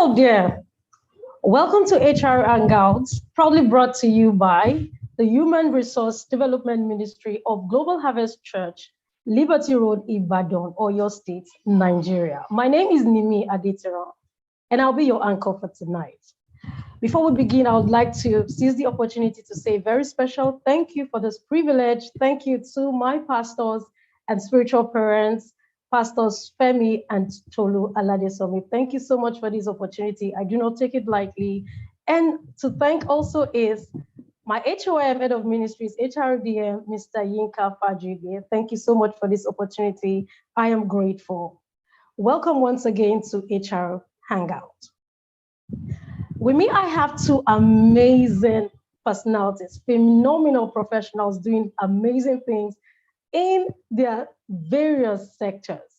Hello there. Welcome to HR Hangout, proudly brought to you by the Human Resource Development Ministry of Global Harvest Church, Liberty Road, Ibadan, Oyo State, Nigeria. My name is Nimi Aditira, and I'll be your anchor for tonight. Before we begin, I would like to seize the opportunity to say a very special thank you for this privilege. Thank you to my pastors and spiritual parents, Pastors Femi and Tolu Aladesomi. Thank you so much for this opportunity. I do not take it lightly. And to thank also is my HOM, Head of Ministries, HRDM, Mr. Yinka Fajige. Thank you so much for this opportunity. I am grateful. Welcome once again to HR Hangout. With me, I have two amazing personalities, phenomenal professionals doing amazing things in their various sectors.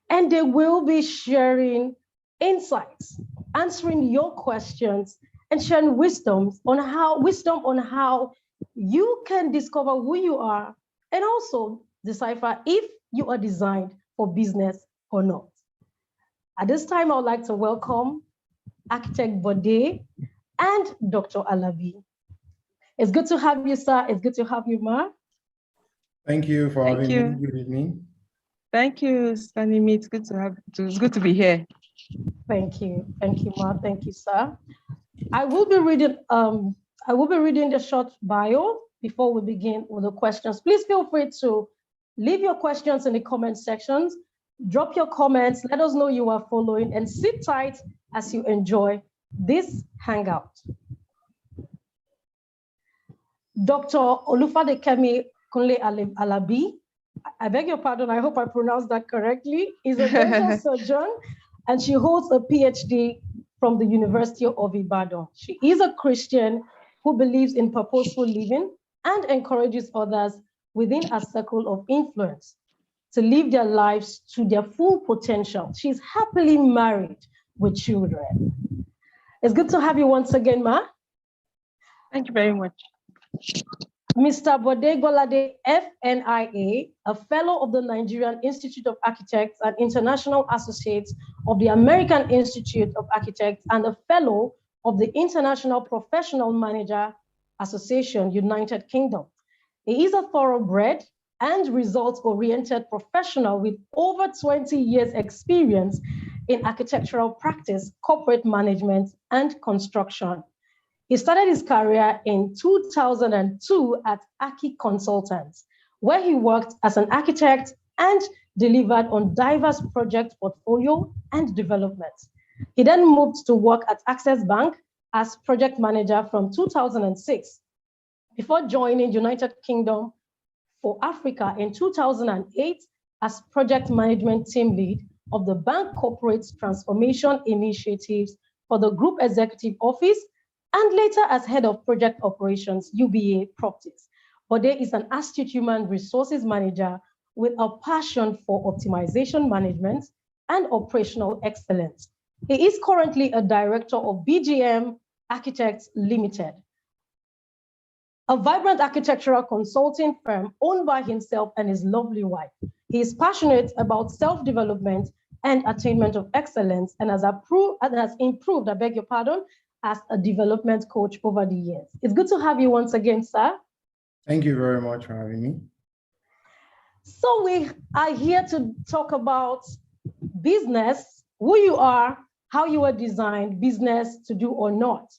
And they will be sharing insights, answering your questions, and sharing wisdom on how you can discover who you are and also decipher if you are designed for business or not. At this time, I would like to welcome Architect Bode and Dr. Alabi. It's good to have you, sir. It's good to have you, Ma. Thank you for having me. Good evening. Thank you, Stanley. It's good to be here. Thank you, Ma. Thank you, sir. I will be reading the short bio before we begin with the questions. Please feel free to leave your questions in the comment sections. Drop your comments. Let us know you are following, and sit tight as you enjoy this hangout. Dr. Olufadekemi Kunle Alabi, I beg your pardon, I hope I pronounced that correctly, is a dental surgeon, and she holds a PhD from the University of Ibadan. She is a Christian who believes in purposeful living and encourages others within a circle of influence to live their lives to their full potential. She's happily married with children. It's good to have you once again, Ma. Thank you very much. Mr. Bode Golade, FNIA, a fellow of the Nigerian Institute of Architects and International Associate of the American Institute of Architects, and a fellow of the International Professional Manager Association, United Kingdom. He is a thoroughbred and results-oriented professional with over 20 years experience in architectural practice, corporate management, and construction. He started his career in 2002 at Aki Consultants, where he worked as an architect and delivered on diverse project portfolio and development. He then moved to work at Access Bank as project manager from 2006, before joining United Kingdom for Africa in 2008 as project management team lead of the bank corporate transformation initiatives for the group executive office, and later as head of project operations, UBA Properties. Bode is an astute human resources manager with a passion for optimization management and operational excellence. He is currently a director of BGM Architects Limited, a vibrant architectural consulting firm owned by himself and his lovely wife. He is passionate about self-development and attainment of excellence, and has improved, I beg your pardon, as a development coach over the years. It's good to have you once again, sir. Thank you very much for having me. So we are here to talk about business, who you are, how you were designed, business to do or not.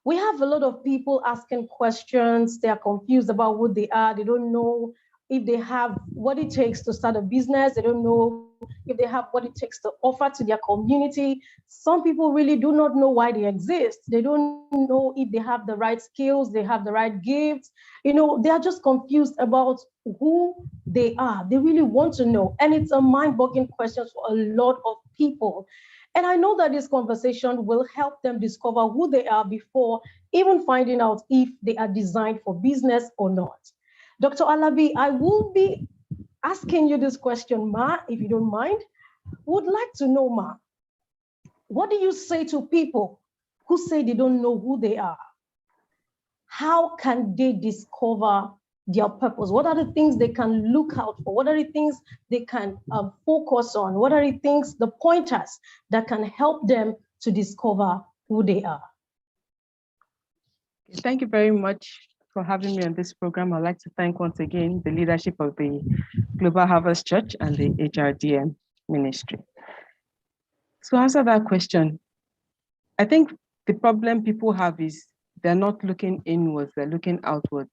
We have a lot of people asking questions. They are confused about who they are. They don't know if they have what it takes to start a business. They don't know if they have what it takes to offer to their community. Some people really do not know why they exist. They don't know if they have the right skills, they have the right gifts. They are just confused about who they are. They really want to know. And it's a mind-boggling question for a lot of people. And I know that this conversation will help them discover who they are before even finding out if they are designed for business or not. Dr. Alabi, I will be asking you this question, Ma, if you don't mind. Would like to know, Ma, what do you say to people who say they don't know who they are? How can they discover their purpose? What are the things they can look out for? What are the things they can focus on? What are the things, the pointers that can help them to discover who they are? Thank you very much for having me on this program. I'd like to thank once again the leadership of the Global Harvest Church and the HRDM ministry. To answer that question, I think the problem people have is they're not looking inwards, they're looking outwards.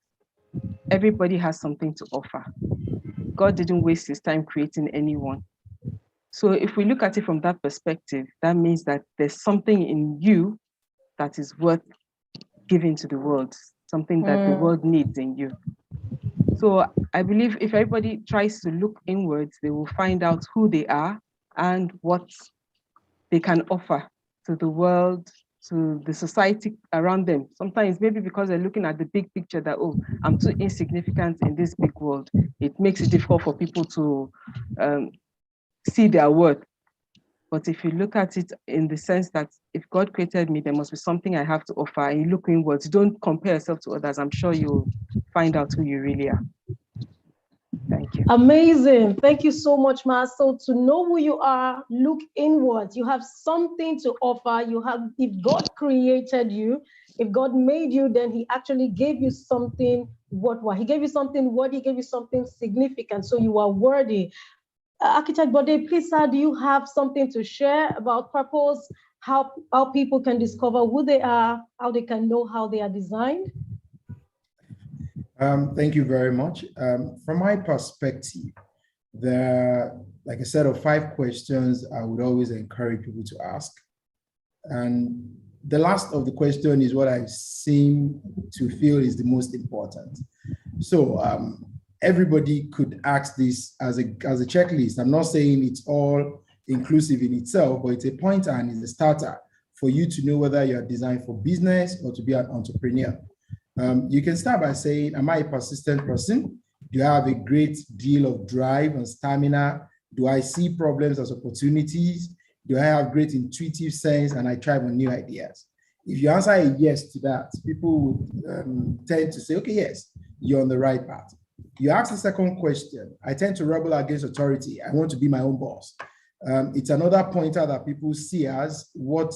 Everybody has something to offer. God didn't waste his time creating anyone. So if we look at it from that perspective, that means that there's something in you that is worth giving to the world, something that the world needs in you. So I believe if everybody tries to look inwards, they will find out who they are and what they can offer to the world, to the society around them. Sometimes maybe because they're looking at the big picture that, oh, I'm too insignificant in this big world. It makes it difficult for people to see their worth. But if you look at it in the sense that if God created me, there must be something I have to offer, and you look inwards, don't compare yourself to others. I'm sure you'll find out who you really are. Thank you. Amazing. Thank you so much, Ma. So to know who you are, look inwards. You have something to offer. If God created you, if God made you, then he actually gave you something worthwhile. He gave you something worthy, he gave you something significant. So you are worthy. Architect Bode, please, sir, do you have something to share about purpose, how people can discover who they are, how they can know how they are designed? Thank you very much. From my perspective, there are like a set of 5 questions I would always encourage people to ask. And the last of the question is what I seem to feel is the most important. So everybody could ask this as a checklist. I'm not saying it's all inclusive in itself, but it's a pointer and it's a starter for you to know whether you're designed for business or to be an entrepreneur. You can start by saying, am I a persistent person? Do I have a great deal of drive and stamina? Do I see problems as opportunities? Do I have great intuitive sense and I thrive on new ideas? If you answer a yes to that, people would tend to say, okay, yes, you're on the right path. You ask the second question, I tend to rebel against authority. I want to be my own boss. It's another pointer that people see as what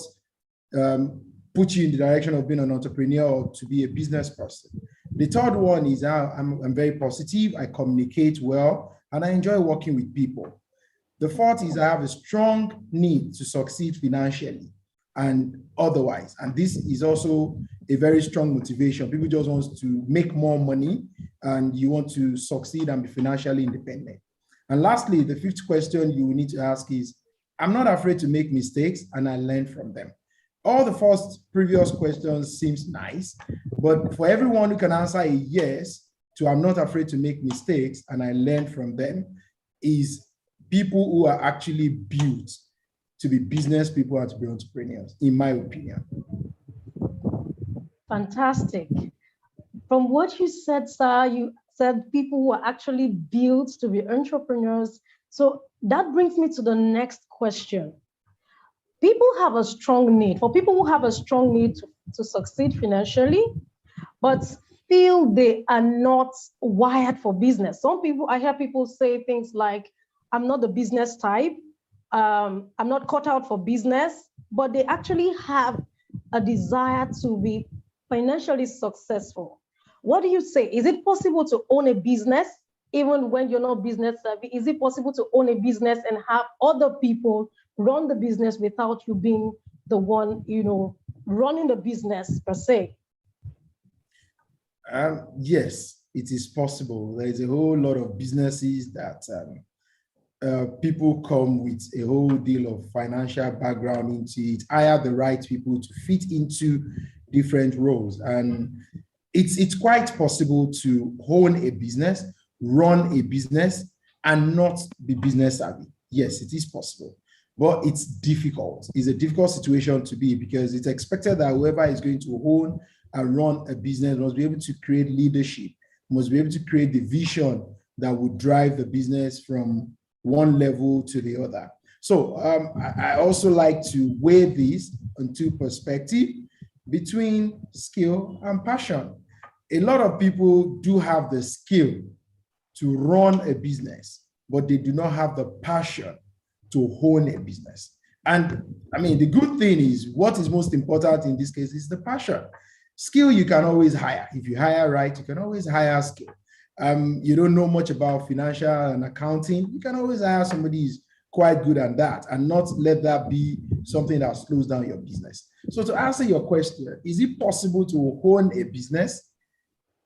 put you in the direction of being an entrepreneur or to be a business person. The third one is I'm very positive, I communicate well, and I enjoy working with people. The fourth is I have a strong need to succeed financially and otherwise. And this is also a very strong motivation. People just want to make more money and you want to succeed and be financially independent. And lastly, the 5th question you need to ask is, I'm not afraid to make mistakes and I learn from them. All the first previous questions seems nice, but for everyone who can answer a yes to I'm not afraid to make mistakes and I learn from them is people who are actually built to be business people and to be entrepreneurs, in my opinion. Fantastic. From what you said, sir, you said people who are actually built to be entrepreneurs. So that brings me to the next question. People have a strong need. For people who have a strong need to succeed financially, but feel they are not wired for business. I hear people say things like, I'm not the business type, I'm not cut out for business, but they actually have a desire to be financially successful. What do you say? Is it possible to own a business even when you're not business savvy? Is it possible to own a business and have other people run the business without you being the one, running the business per se? Yes, it is possible. There is a whole lot of businesses that people come with a whole deal of financial background into it, hire the right people to fit into different roles. And it's quite possible to own a business, run a business, and not be business savvy. Yes, it is possible, but it's difficult. It's a difficult situation to be because it's expected that whoever is going to own and run a business must be able to create leadership, must be able to create the vision that would drive the business from one level to the other. So I also like to weigh this into perspective between skill and passion. A lot of people do have the skill to run a business, but they do not have the passion to own a business. And I mean, the good thing is what is most important in this case is the passion. Skill you can always hire. If you hire right, you can always hire skill. You don't know much about financial and accounting, you can always hire somebody who's quite good at that and not let that be something that slows down your business. So to answer your question, is it possible to own a business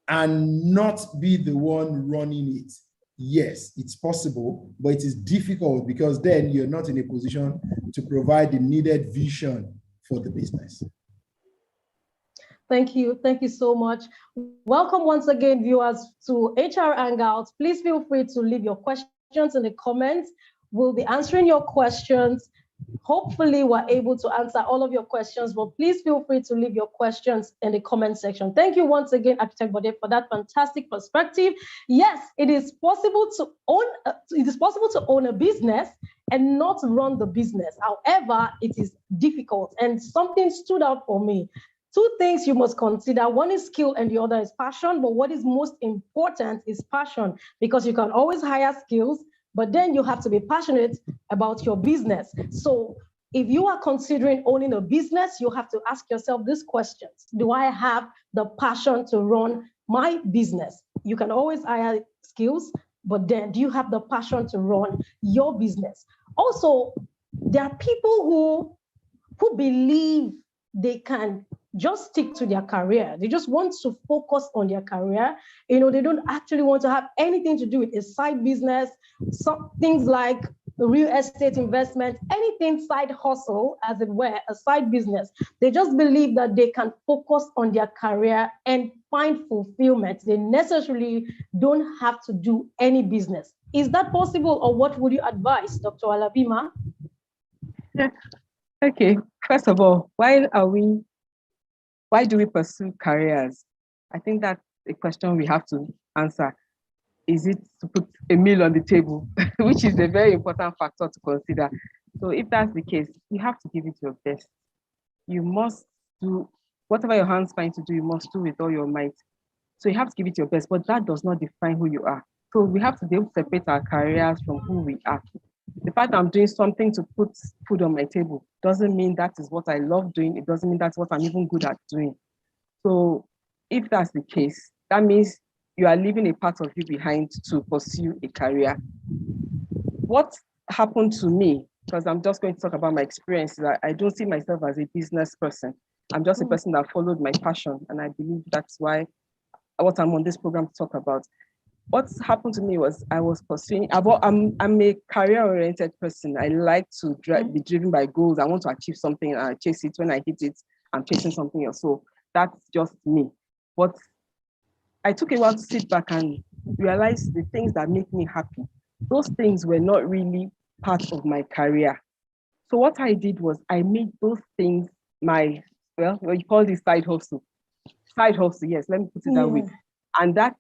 and not be the one running it? Yes, it's possible, but it is difficult because then you're not in a position to provide the needed vision for the business. Thank you. Thank you so much. Welcome once again, viewers, to HR Hangout. Please feel free to leave your questions in the comments. We'll be answering your questions. Hopefully, we're able to answer all of your questions, but please feel free to leave your questions in the comment section. Thank you once again, Architect Bode, for that fantastic perspective. Yes, it is possible to own a business and not run the business. However, it is difficult, and something stood out for me. Two things you must consider. One is skill and the other is passion. But what is most important is passion, because you can always hire skills, but then you have to be passionate about your business. So if you are considering owning a business, you have to ask yourself these questions. Do I have the passion to run my business? You can always hire skills, but then do you have the passion to run your business? Also, there are people who believe they can just stick to their career. They just want to focus on their career. They don't actually want to have anything to do with a side business, some things like real estate investment, anything side hustle, as it were, a side business. They just believe that they can focus on their career and find fulfillment. They necessarily don't have to do any business. Is that possible, or what would you advise, Dr. Alabima? Yeah. Okay. First of all, why do we pursue careers? I think that's a question we have to answer. Is it to put a meal on the table, which is a very important factor to consider? So if that's the case, you have to give it your best. You must do whatever your hands find to do, you must do with all your might. So you have to give it your best, but that does not define who you are. So we have to be able to separate our careers from who we are. The fact that I'm doing something to put food on my table doesn't mean that is what I love doing. It doesn't mean that's what I'm even good at doing. So if that's the case, that means you are leaving a part of you behind to pursue a career. What happened to me, because I'm just going to talk about my experience, that I don't see myself as a business person. I'm just a person that followed my passion. And I believe that's why what I'm on this program to talk about. What's happened to me was I was pursuing, I'm a career-oriented person. I like to be driven by goals. I want to achieve something and I chase it. When I hit it, I'm chasing something else. So that's just me. But I took a while to sit back and realize the things that make me happy. Those things were not really part of my career. So what I did was I made those things my, you call this side hustle. Side hustle, yes, let me put it that way. And that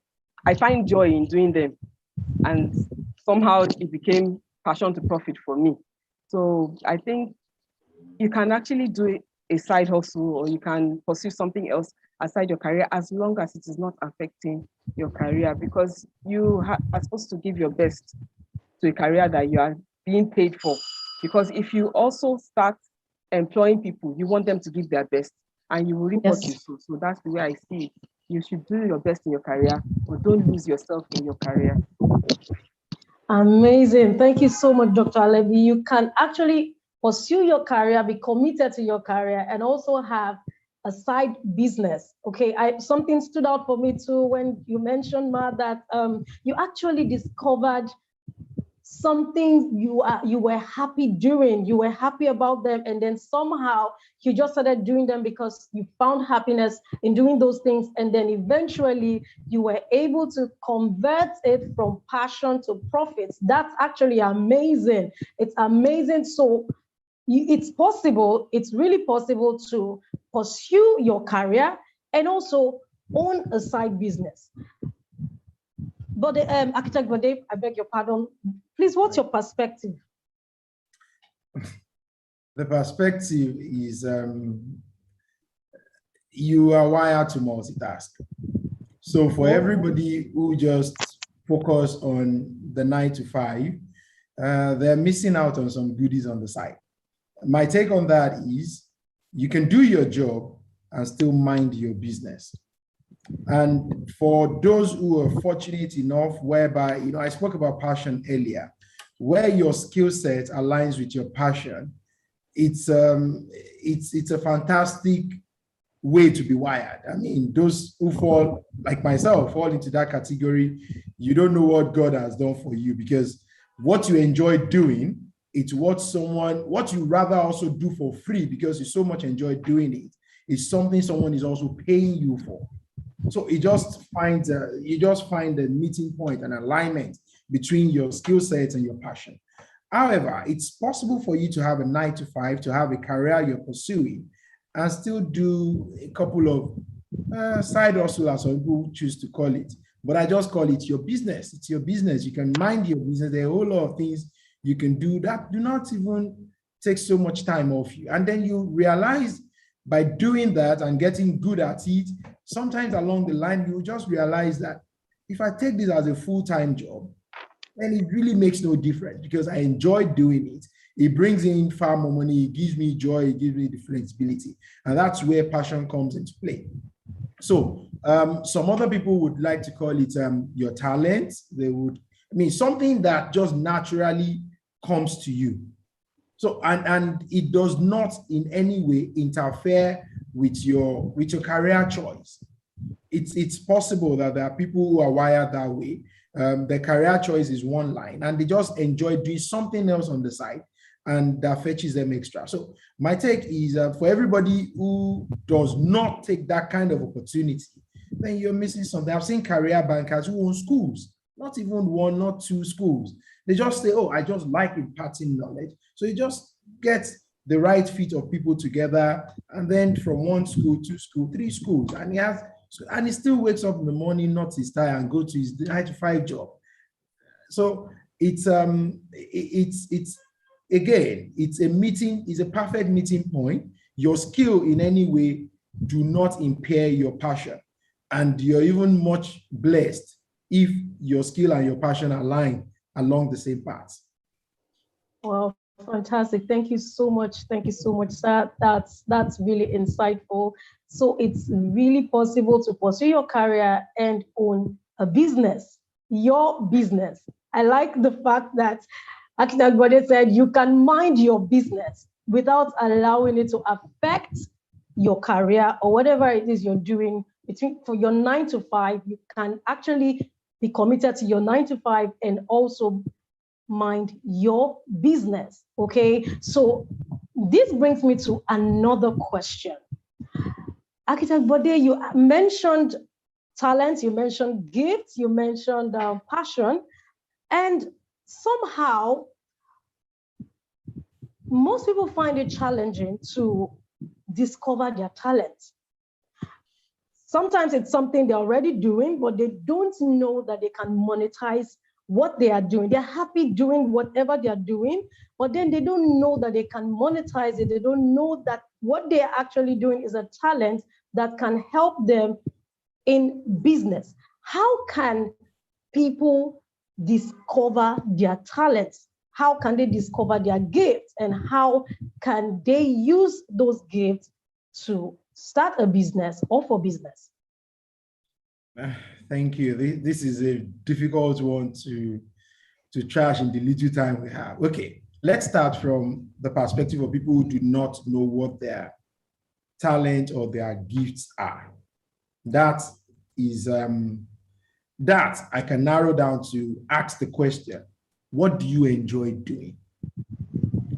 I find joy in doing them. And somehow it became passion to profit for me. So I think you can actually do a side hustle, or you can pursue something else aside your career, as long as it is not affecting your career, because you are supposed to give your best to a career that you are being paid for. Because if you also start employing people, you want them to give their best, and you will reap what you sow. So that's the way I see it. You should do your best in your career, but don't lose yourself in your career. Amazing. Thank you so much, Dr. Alebi. You can actually pursue your career, be committed to your career, and also have a side business. Okay, something stood out for me too when you mentioned, Ma, that you actually discovered something you were happy doing, you were happy about them, and then somehow you just started doing them because you found happiness in doing those things, and then eventually you were able to convert it from passion to profits. That's actually amazing. It's amazing. So it's possible, it's really possible to pursue your career and also own a side business. But Architect Bode, I beg your pardon. Please, what's your perspective? The perspective is you are wired to multitask. So for everybody who just focus on the 9 to 5, they're missing out on some goodies on the side. My take on that is you can do your job and still mind your business. And for those who are fortunate enough, whereby, I spoke about passion earlier, where your skill set aligns with your passion, it's a fantastic way to be wired. I mean, those who fall, like myself, fall into that category, you don't know what God has done for you, because what you enjoy doing, it's what you rather also do for free because you so much enjoy doing it, is something someone is also paying you for. So you just find a meeting point, an alignment between your skill sets and your passion. However, it's possible for you to have a 9 to 5, to have a career you're pursuing, and still do a couple of side hustle, as some people choose to call it. But I just call it your business. It's your business. You can mind your business. There are a whole lot of things you can do that do not even take so much time off you. And then you realize, by doing that and getting good at it, sometimes along the line, you just realize that if I take this as a full-time job, then it really makes no difference because I enjoy doing it. It brings in far more money. It gives me joy. It gives me the flexibility. And that's where passion comes into play. So some other people would like to call it your talent. Something that just naturally comes to you. So, and it does not in any way interfere with your career choice. It's possible that there are people who are wired that way. The career choice is one line, and they just enjoy doing something else on the side, and that fetches them extra. So my take is for everybody who does not take that kind of opportunity, then you're missing something. I've seen career bankers who own schools, not even one, not two schools. They just say, oh, I just like imparting knowledge. So you just get the right fit of people together, and then from one school, 2 schools, 3 schools, and he still wakes up in the morning, not his tie, and go to his 9 to 5 job. So it's a perfect meeting point. Your skill in any way do not impair your passion, and you're even much blessed if your skill and your passion align along the same path. Wow, fantastic. Thank you so much. Thank you so much, sir. That's really insightful. So it's really possible to pursue your career and own a business, your business. I like the fact that Akintagbade said you can mind your business without allowing it to affect your career or whatever it is you're doing. For your 9 to 5, you can actually be committed to your 9 to 5 and also mind your business. Okay, so this brings me to another question. Akintagbade, you mentioned talent, you mentioned gifts, you mentioned passion, and somehow most people find it challenging to discover their talent. Sometimes it's something they're already doing, but they don't know that they can monetize what they are doing. They're happy doing whatever they're doing, but then they don't know that they can monetize it. They don't know that what they're actually doing is a talent that can help them in business. How can people discover their talents? How can they discover their gifts? And how can they use those gifts to start a business or for business? Thank you. This is a difficult one to trash in the little time we have. Okay, let's start from the perspective of people who do not know what their talent or their gifts are. That is that I can narrow down to ask the question, what do you enjoy doing?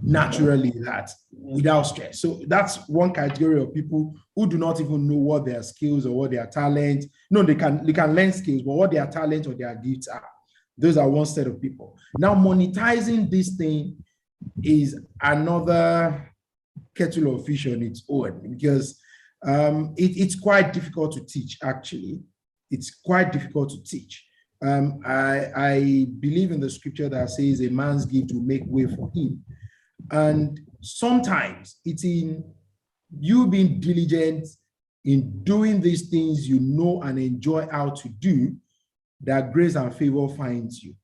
Naturally, that without stress. So that's one category of people who do not even know what their skills or what their talent. No, they can learn skills, but what their talent or their gifts are. Those are one set of people. Now, monetizing this thing is another kettle of fish on its own, because it's quite difficult to teach, actually. It's quite difficult to teach. I believe in the scripture that says a man's gift will make way for him. And sometimes it's in you being diligent in doing these things you know and enjoy how to do that grace and favor finds you.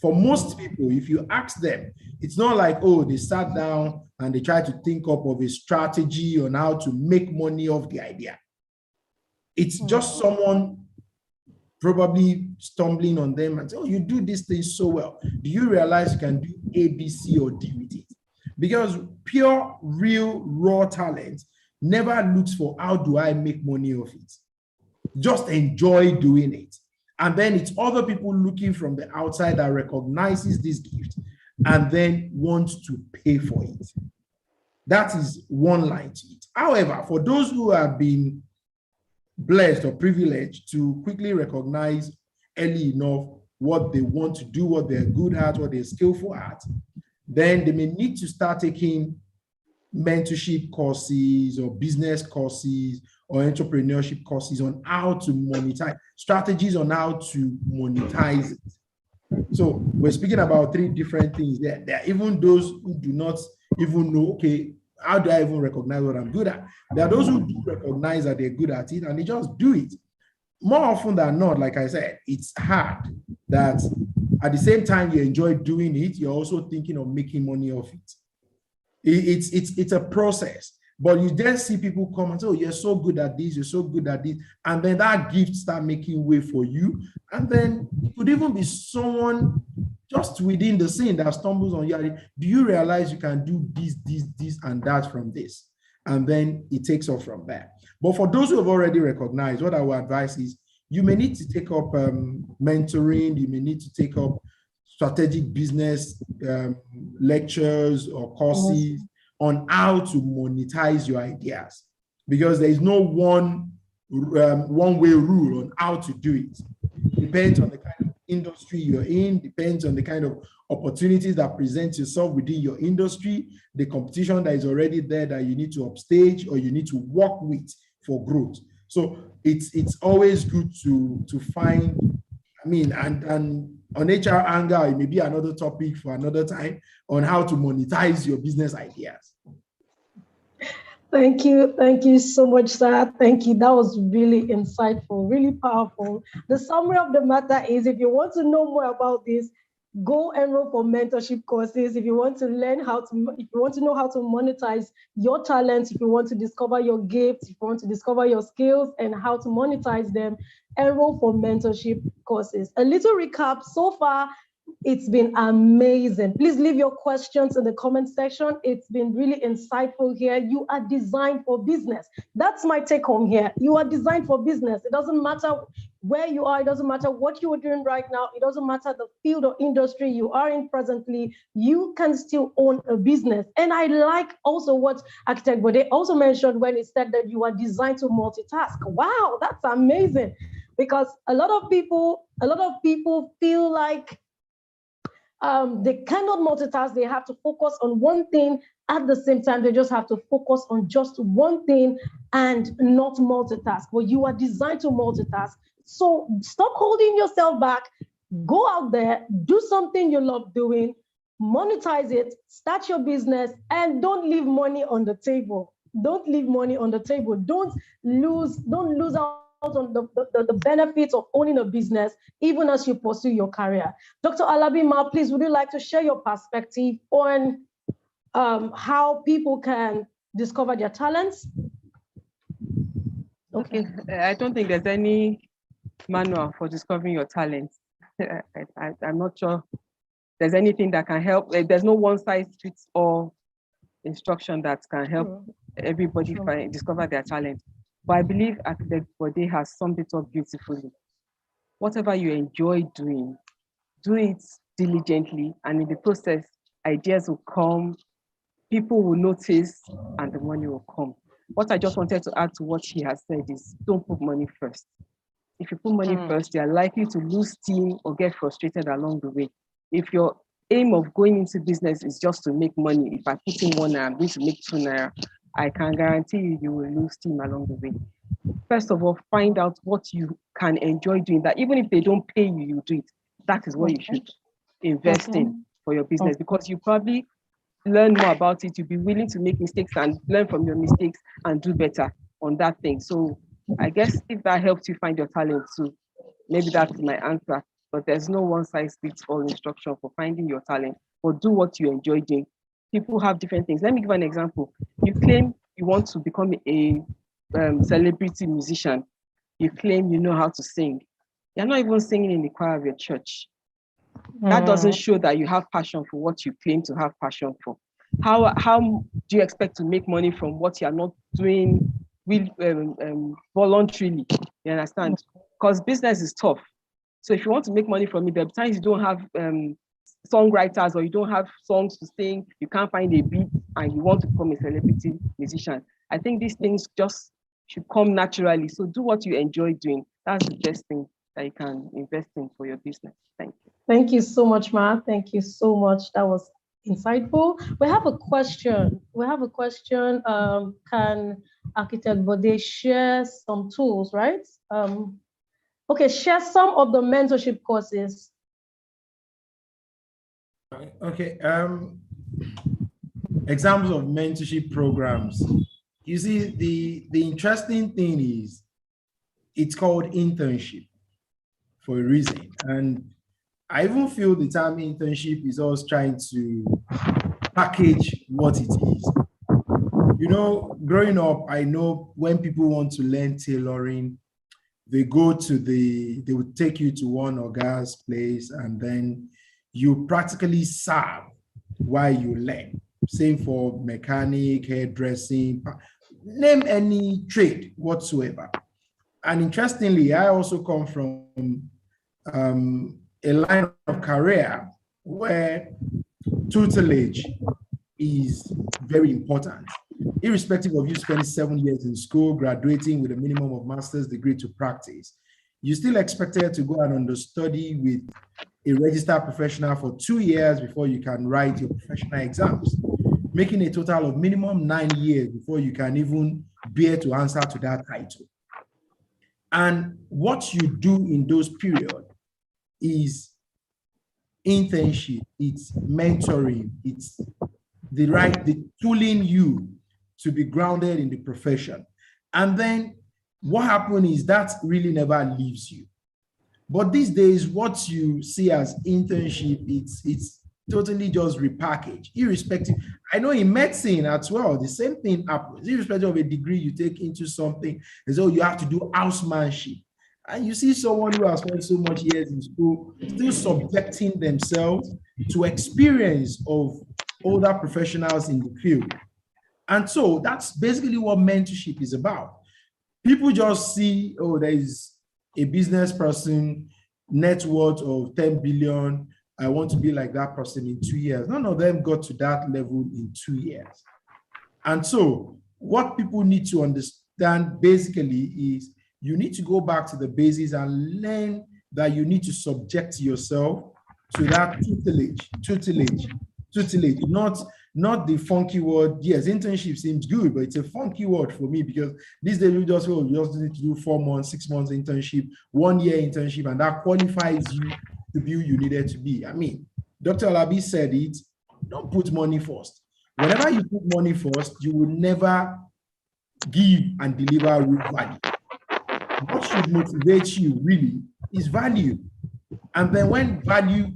For most people, if you ask them, it's not like, oh, they sat down and they tried to think up of a strategy on how to make money off the idea. It's just someone probably stumbling on them and say, oh, you do this thing so well. Do you realize you can do A, B, C, or D with it? Because pure, real, raw talent never looks for how do I make money of it. Just enjoy doing it. And then it's other people looking from the outside that recognizes this gift and then wants to pay for it. That is one line to it. However, for those who have been blessed or privileged to quickly recognize early enough what they want to do, what they're good at, what they're skillful at, then they may need to start taking mentorship courses or business courses or entrepreneurship courses on how to monetize, strategies on how to monetize it. So we're speaking about three different things there. There are even those who do not even know, okay, how do I even recognize what I'm good at? There are those who do recognize that they're good at it and they just do it. More often than not, like I said, it's hard that at the same time you enjoy doing it, you're also thinking of making money off it. It's a process, but you then see people come and say, oh, you're so good at this, you're so good at this, and then that gift start making way for you, and then it could even be someone just within the scene that stumbles on you. Do you realize you can do this, and that from this? And then it takes off from there. But for those who have already recognized, what I would advise is you may need to take up mentoring, you may need to take up strategic business lectures or courses on how to monetize your ideas, because there is no one-way rule on how to do it. It depends on the kind of industry you're in, depends on the kind of opportunities that present yourself within your industry, the competition that is already there that you need to upstage or you need to work with for growth. So it's always good to find, I mean, and on HR Hangout, it may be another topic for another time on how to monetize your business ideas. Thank you so much, sir. Thank you. That was really insightful, really powerful. The summary of the matter is, if you want to know more about this, go enroll for mentorship courses. If you want to learn if you want to know how to monetize your talents, if you want to discover your gifts, if you want to discover your skills and how to monetize them, enroll for mentorship courses. A little recap so far. It's been amazing. Please leave your questions in the comment section. It's been really insightful here. You are designed for business. That's my take home here. You are designed for business. It doesn't matter where you are. It doesn't matter what you are doing right now. It doesn't matter the field or industry you are in presently. You can still own a business. And I like also what Architect Bode also mentioned when he said that you are designed to multitask. Wow, that's amazing. Because a lot of people feel like they cannot multitask. They have to focus on one thing at the same time. They just have to focus on just one thing and not multitask. But you are designed to multitask. So stop holding yourself back. Go out there, do something you love doing, monetize it, start your business, and don't leave money on the table. Don't leave money on the table. Don't lose out on the benefits of owning a business, even as you pursue your career. Dr. Alabima, please, would you like to share your perspective on how people can discover their talents? Okay, I don't think there's any manual for discovering your talents. I'm not sure there's anything that can help. There's no one-size-fits-all instruction that can help everybody discover their talent. But I believe Architect Bode has summed it up beautifully. Whatever you enjoy doing, do it diligently, and in the process, ideas will come, people will notice, and the money will come. What I just wanted to add to what he has said is, don't put money first. If you put money first, you are likely to lose steam or get frustrated along the way. If your aim of going into business is just to make money, if I put in 1 naira, I'm going to make 2 naira, I can guarantee you will lose steam along the way. First of all, find out what you can enjoy doing, that even if they don't pay you, you do it. That is what you should invest in for your business, because you probably learn more about it. You'll be willing to make mistakes and learn from your mistakes and do better on that thing. So I guess if that helps you find your talent too, maybe that's my answer. but there's no one size fits all instruction for finding your talent, but do what you enjoy doing. People have different things. Let me give an example. You claim you want to become a celebrity musician. You claim you know how to sing. You're not even singing in the choir of your church. That doesn't show that you have passion for what you claim to have passion for. How do you expect to make money from what you're not doing voluntarily? You understand? Because business is tough. So if you want to make money from it, there are times you don't have songwriters or you don't have songs to sing, you can't find a beat, and you want to become a celebrity musician. I think these things just should come naturally. So do what you enjoy doing. That's the best thing that you can invest in for your business. Thank you. Thank you so much, Ma. Thank you so much. That was insightful. We have a question. Can Architect Bode share some tools, right? Okay, share some of the mentorship courses. Okay. Examples of mentorship programs. You see, the interesting thing is it's called internship for a reason. And I even feel the term internship is always trying to package what it is. You know, growing up, I know when people want to learn tailoring, they would take you to one Oga's place, and then you practically serve while you learn. Same for mechanic, hairdressing, name any trade whatsoever. And interestingly, I also come from a line of career where tutelage is very important. Irrespective of you spending 7 years in school, graduating with a minimum of master's degree to practice, you still expected to go and understudy with a registered professional for 2 years before you can write your professional exams, making a total of minimum 9 years before you can even bear to answer to that title. And what you do in those periods is internship, it's mentoring, it's the tooling you to be grounded in the profession. And then what happened is that really never leaves you. But these days, what you see as internship, it's totally just repackaged, irrespective. I know in medicine as well, the same thing happens. Irrespective of a degree you take into something, as though you have to do housemanship. And you see someone who has spent so much years in school still subjecting themselves to experience of older professionals in the field. And so that's basically what mentorship is about. People just see, oh, there is a business person, net worth of 10 billion. I want to be like that person in 2 years. None of them got to that level in 2 years. And so what people need to understand basically is you need to go back to the basics and learn that you need to subject yourself to that tutelage, not the funky word. Yes, internship seems good, but it's a funky word for me because these days you just need to do 4 months, 6 months internship, 1 year internship, and that qualifies you to be who you needed to be. I mean, Dr. Alabi said it, don't put money first. Whenever you put money first, you will never give and deliver real value. What should motivate you really is value. And then when value,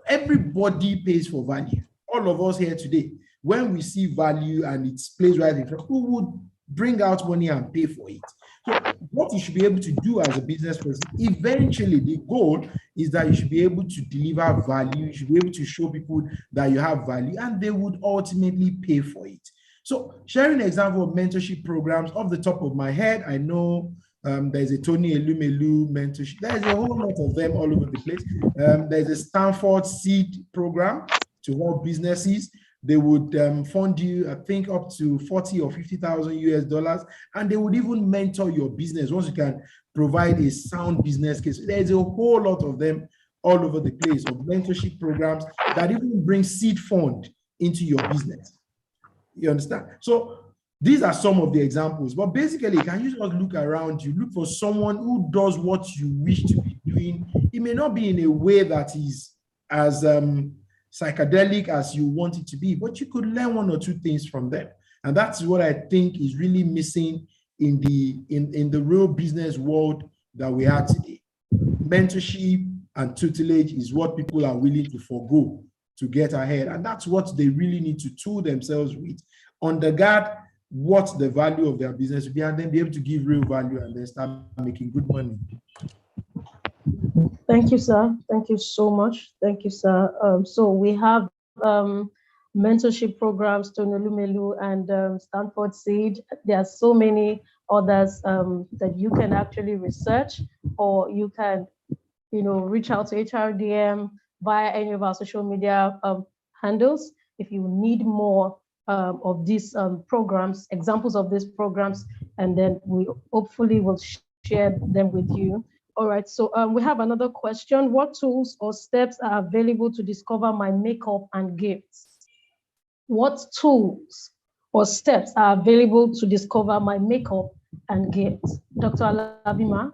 everybody pays for value. All of us here today, when we see value and it's placed right in front, who would bring out money and pay for it? So what you should be able to do as a business person, eventually the goal is that you should be able to deliver value. You should be able to show people that you have value and they would ultimately pay for it. So sharing an example of mentorship programs off the top of my head, I know there's a Tony Elumelu mentorship. There's a whole lot of them all over the place. There's a Stanford Seed program to help businesses. They would fund you, I think, up to 40 or 50,000 US dollars, and they would even mentor your business once you can provide a sound business case. There's a whole lot of them all over the place of mentorship programs that even bring seed fund into your business. You understand? So these are some of the examples, but basically, can you just look around you, look for someone who does what you wish to be doing. It may not be in a way that is as psychedelic as you want it to be, but you could learn 1 or 2 things from them. And that's what I think is really missing in the real business world that we are today. Mentorship, and tutelage is what people are willing to forego to get ahead. And that's what they really need to tool themselves with, undergird what the value of their business will be, and then be able to give real value and then start making good money. Thank you, sir. Thank you so much. Thank you, sir. So we have mentorship programs to Nolumelu and Stanford Seed. There are so many others that you can actually research, or you can, reach out to HRDM via any of our social media handles if you need more of these programs, examples of these programs, and then we hopefully will share them with you. All right, so we have another question. What tools or steps are available to discover my makeup and gifts? What tools or steps are available to discover my makeup and gifts? Dr. Alabima?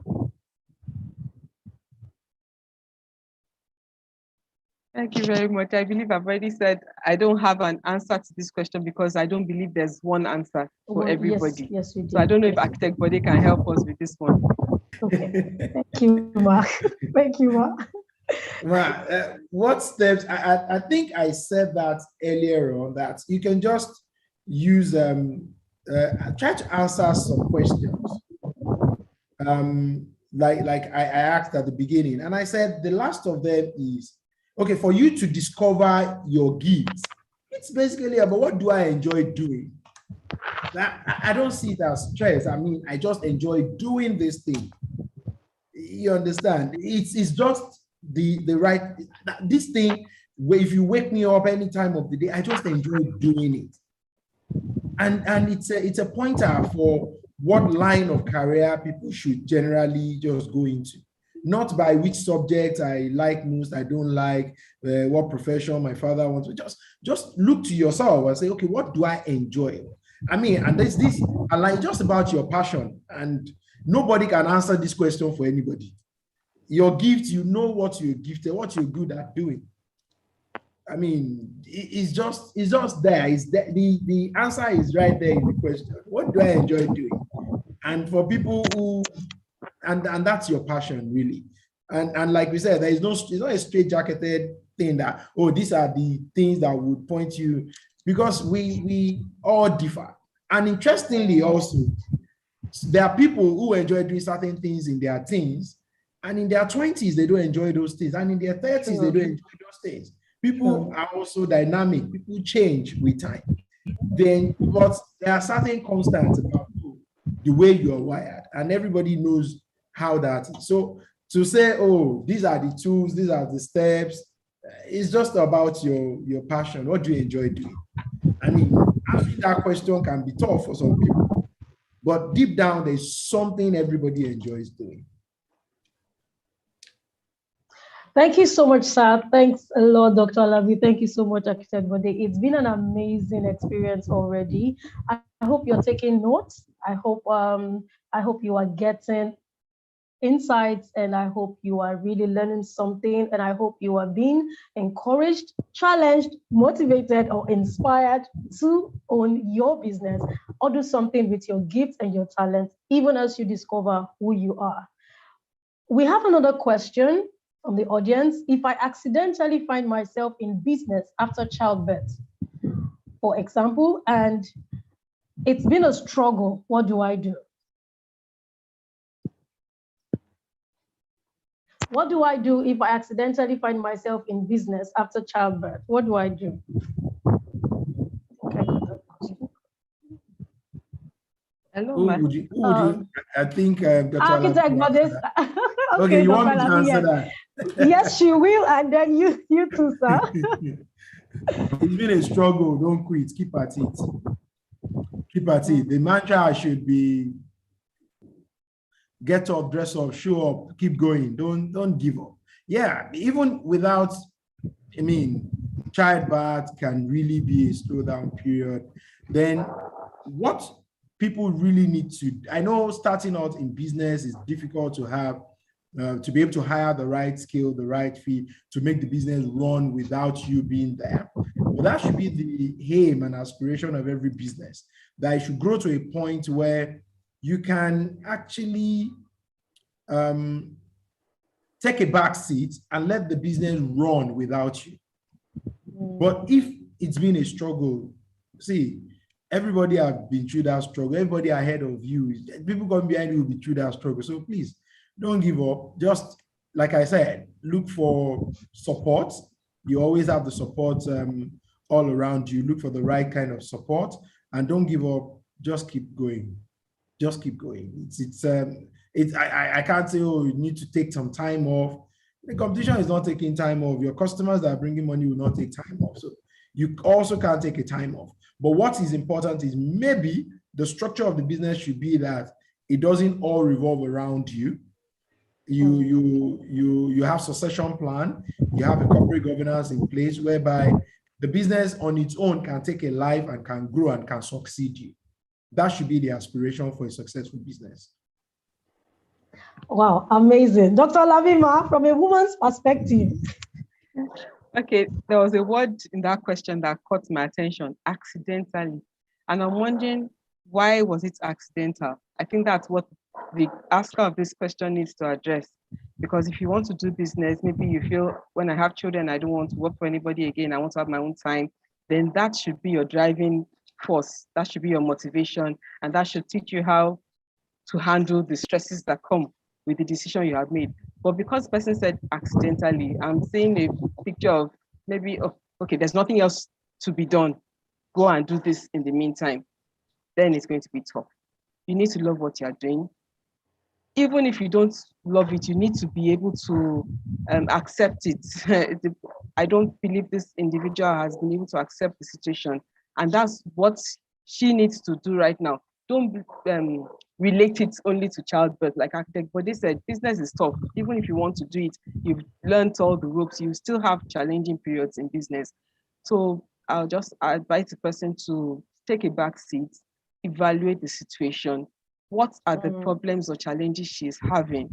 Thank you very much. I believe I've already said I don't have an answer to this question because I don't believe there's one answer for everybody. Yes, you did. So I don't know if Architect Bode can help us with this one. Okay, thank you, Mark. Thank you, Mark. What steps? I think I said that earlier on, that you can just use try to answer some questions. Like I asked at the beginning, and I said the last of them is, okay, for you to discover your gifts, it's basically about what do I enjoy doing. I don't see it as stress. I mean, I just enjoy doing this thing. You understand? It's just the right, this thing, where if you wake me up any time of the day, I just enjoy doing it. And it's a pointer for what line of career people should generally just go into. Not by which subject I like most, I don't like, what profession my father wants. Just look to yourself and say, okay, what do I enjoy? I mean, and there's this, and like just about your passion, and nobody can answer this question for anybody. Your gift, you know what you're gifted, what you're good at doing. I mean, it's just there. The answer is right there in the question. What do I enjoy doing? And for people who, and that's your passion, really. And like we said, it's not a straight-jacketed thing that, oh, these are the things that would point you, because we all differ. And interestingly also, there are people who enjoy doing certain things in their teens, and in their 20s, they don't enjoy those things. And in their 30s, they don't enjoy those things. People are also dynamic. People change with time. But there are certain constants about the way you are wired, and everybody knows how that is. So to say, oh, these are the tools, these are the steps, it's just about your passion. What do you enjoy doing? I mean, answering that question can be tough for some people, but deep down, there's something everybody enjoys doing. Thank you so much, sir. Thanks a lot, Dr. Alavi. Thank you so much, Architect Bode. It's been an amazing experience already. I hope you're taking notes. I hope you are getting insights, and I hope you are really learning something, and I hope you are being encouraged, challenged, motivated, or inspired to own your business or do something with your gifts and your talents, even as you discover who you are. We have another question from the audience. If I accidentally find myself in business after childbirth, for example, and it's been a struggle, what do I do? What do I do if I accidentally find myself in business after childbirth? What do I do? Okay. Hello, Who would you, I think Dr. Architect Bode. Okay, you want me to answer that? Yes, she will, and then you too, sir. It's been a struggle. Don't quit. Keep at it. Keep at it. The mantra should be: get up, dress up, show up, keep going. Don't give up. Yeah, even without, I mean, childbirth can really be a slowdown period. Then what people really need to, I know starting out in business is difficult to have, to be able to hire the right skill, the right fee to make the business run without you being there. But that should be the aim and aspiration of every business, that it should grow to a point where you can actually take a back seat and let the business run without you. But if it's been a struggle, see, everybody have been through that struggle. Everybody ahead of you, people coming behind you will be through that struggle. So please don't give up. Just like I said, look for support. You always have the support all around you. Look for the right kind of support and don't give up. Just keep going. Just keep going. I can't say, oh, you need to take some time off. The competition is not taking time off. Your customers that are bringing money will not take time off. So you also can't take a time off. But what is important is maybe the structure of the business should be that it doesn't all revolve around you. You have succession plan. You have a corporate governance in place whereby the business on its own can take a life and can grow and can succeed you. That should be the aspiration for a successful business. Wow, amazing. Dr. Lavima, from a woman's perspective. Okay, there was a word in that question that caught my attention, accidentally. And I'm wondering, why was it accidental? I think that's what the asker of this question needs to address. Because if you want to do business, maybe you feel, when I have children, I don't want to work for anybody again, I want to have my own time, then that should be your driving force. That should be your motivation. And that should teach you how to handle the stresses that come with the decision you have made. But because the person said accidentally, I'm seeing a picture of maybe, okay, there's nothing else to be done. Go and do this in the meantime. Then it's going to be tough. You need to love what you're doing. Even if you don't love it, you need to be able to accept it. I don't believe this individual has been able to accept the situation. And that's what she needs to do right now. Don't relate it only to childbirth, like architect, but they said business is tough. Even if you want to do it, you've learned all the ropes, you still have challenging periods in business. So I'll just advise the person to take a back seat, evaluate the situation. What are the problems or challenges she's having?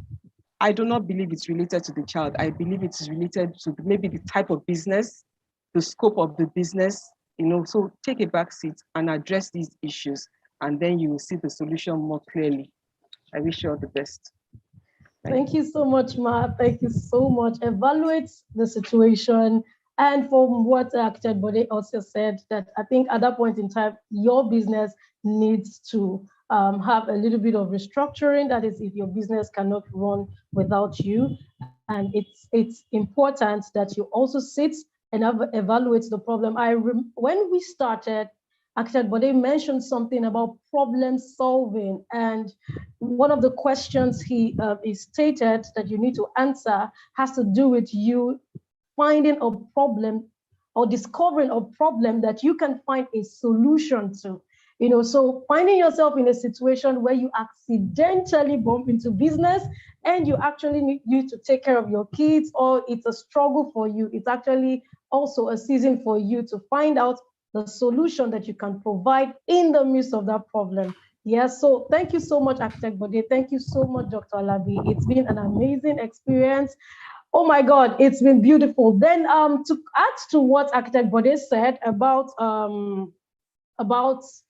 I do not believe it's related to the child. I believe it is related to maybe the type of business, the scope of the business, so take a back seat and address these issues, and then you will see the solution more clearly. I wish you all the best. Thank you so much, Ma. Thank you so much. Evaluate the situation. And from what Architect Bode also said, that I think at that point in time, your business needs to have a little bit of restructuring. That is, if your business cannot run without you. And it's important that you also sit and evaluate the problem. When we started, Architect Bode mentioned something about problem solving. And one of the questions he stated that you need to answer has to do with you finding a problem or discovering a problem that you can find a solution to. So finding yourself in a situation where you accidentally bump into business and you actually need to take care of your kids, or it's a struggle for you, it's actually also a season for you to find out the solution that you can provide in the midst of that problem. Yes, so thank you so much, Architect Bode. Thank you so much, Dr. Alabi. It's been an amazing experience. Oh my God, it's been beautiful. Then to add to what Architect Bode said about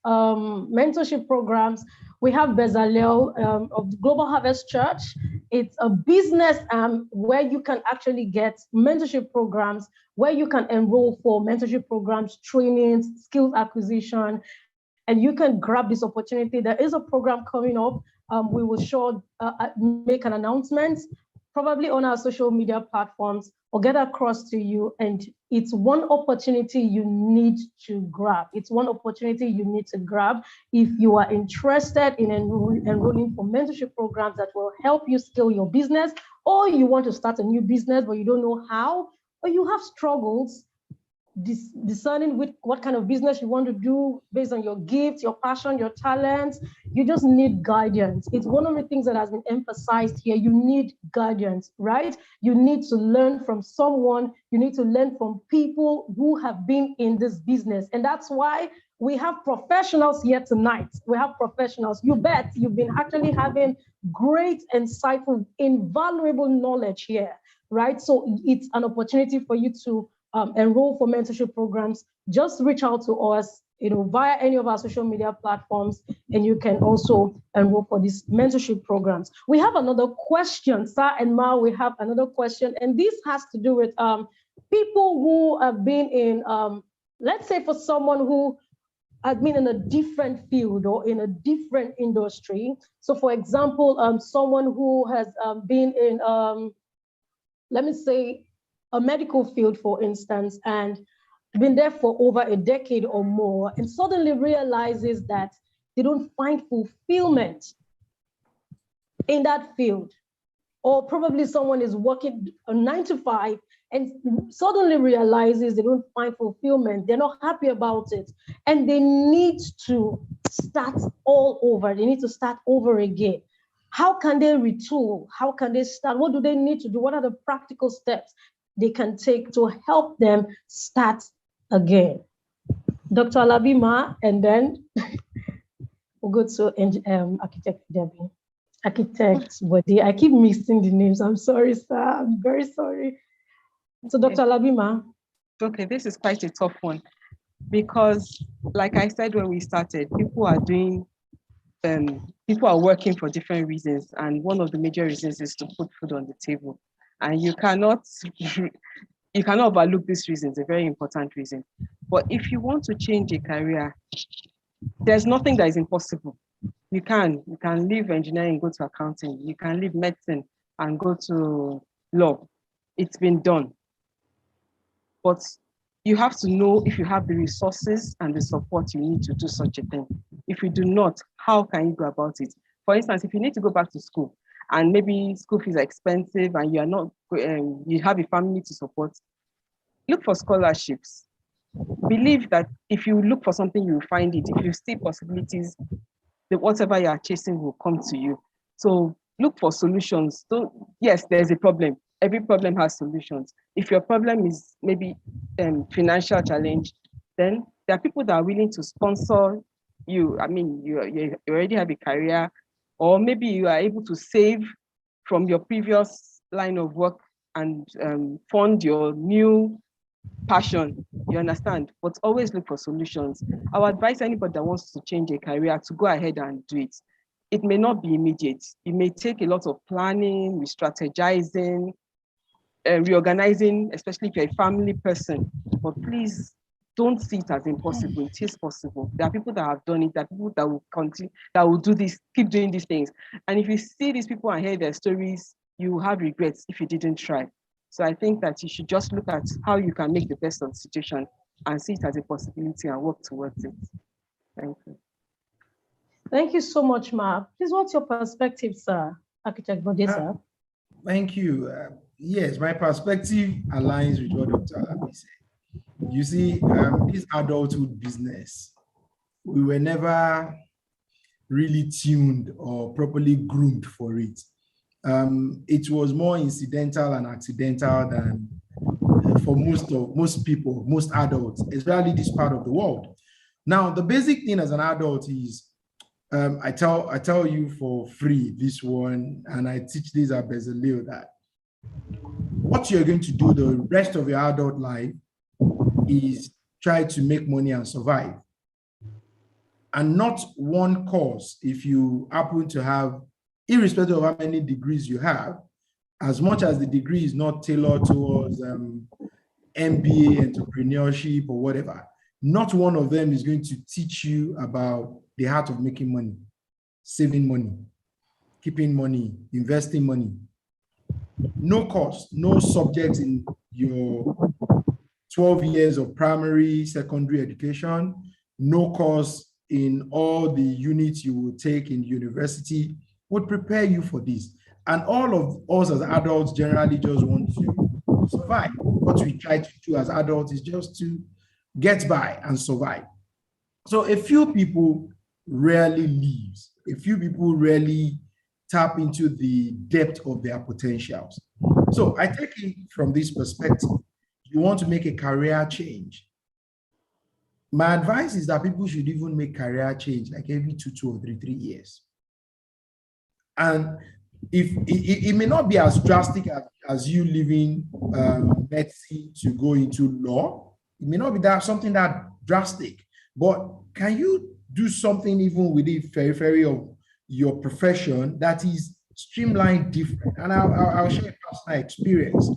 mentorship programs, we have Bezalel of the Global Harvest Church. It's a business where you can actually get mentorship programs, where you can enroll for mentorship programs, trainings, skills acquisition, and you can grab this opportunity. There is a program coming up. We will make an announcement, probably on our social media platforms, or get across to you. And it's one opportunity you need to grab. It's one opportunity you need to grab if you are interested in enrolling for mentorship programs that will help you scale your business, or you want to start a new business, but you don't know how, or you have struggles discerning what kind of business you want to do based on your gifts, your passion, your talents. You just need guidance. It's one of the things that has been emphasized here. You need guidance, right? You need to learn from someone. You need to learn from people who have been in this business. And that's why we have professionals here tonight. We have professionals. You bet you've been actually having great, insightful, invaluable knowledge here, right? So it's an opportunity for you to enroll for mentorship programs. Just reach out to us. via any of our social media platforms, and you can also enroll for these mentorship programs. We have another question, Sir and Ma, we have another question, and this has to do with people who have been in, let's say for someone who has been in a different field or in a different industry. So for example, someone who has been in, let me say, a medical field, for instance, and been there for over a decade or more, and suddenly realizes that they don't find fulfillment in that field. Or probably someone is working a 9 to 5 and suddenly realizes they don't find fulfillment, they're not happy about it, and they need to start all over. They need to start over again. How can they retool? How can they start? What do they need to do? What are the practical steps they can take to help them start again? Dr. Alabima, and then we'll go to Architect Debbie. Architect Bode. I keep missing the names. I'm sorry, sir. I'm very sorry. So Dr. Alabima. Okay, this is quite a tough one because, like I said when we started, people are working for different reasons, and one of the major reasons is to put food on the table. And you cannot overlook this reason. It's a very important reason. But if you want to change a career, there's nothing that is impossible. You can leave engineering, go to accounting. You can leave medicine and go to law. It's been done. But you have to know if you have the resources and the support you need to do such a thing. If you do not, how can you go about it? For instance, if you need to go back to school and maybe school fees are expensive and you are not, you have a family to support, look for scholarships. Believe that if you look for something, you will find it. If you see possibilities, whatever you are chasing will come to you. So look for solutions. So yes, there's a problem. Every problem has solutions. If your problem is maybe financial challenge, then there are people that are willing to sponsor you. I mean, you already have a career, or maybe you are able to save from your previous line of work and fund your new passion, you understand? But always look for solutions. I would advise anybody that wants to change a career to go ahead and do it. It may not be immediate. It may take a lot of planning, re-strategizing, reorganizing, especially if you're a family person. But please don't see it as impossible. It is possible. There are people that have done it. There are people that will continue, that will do this, keep doing these things. And if you see these people and hear their stories, you will have regrets if you didn't try. So I think that you should just look at how you can make the best of the situation and see it as a possibility and work towards it. Thank you. Thank you so much, Ma. Please, what's your perspective, sir? Architect Bode, sir. Thank you. Yes, my perspective aligns with what Dr. Alabi said. You see, this adulthood business, we were never really tuned or properly groomed for it. It was more incidental and accidental than for most people, most adults, especially this part of the world. Now, the basic thing as an adult is, I tell you for free this one, and I teach this at Bezalel, that what you're going to do the rest of your adult life is try to make money and survive. And not one course, if you happen to have, irrespective of how many degrees you have, as much as the degree is not tailored towards MBA, entrepreneurship, or whatever, not one of them is going to teach you about the art of making money, saving money, keeping money, investing money. No course, no subject in your 12 years of primary, secondary education, no course in all the units you will take in university would prepare you for this. And all of us as adults generally just want to survive. What we try to do as adults is just to get by and survive. So a few people rarely leave. A few people rarely tap into the depth of their potentials. So I take it from this perspective. You want to make a career change. My advice is that people should even make career change like every 2 or 3 years. And if it may not be as drastic as you leaving medicine to go into law, it may not be something that drastic, But can you do something even with the periphery of your profession that is streamlined different? And I'll share a personal experience.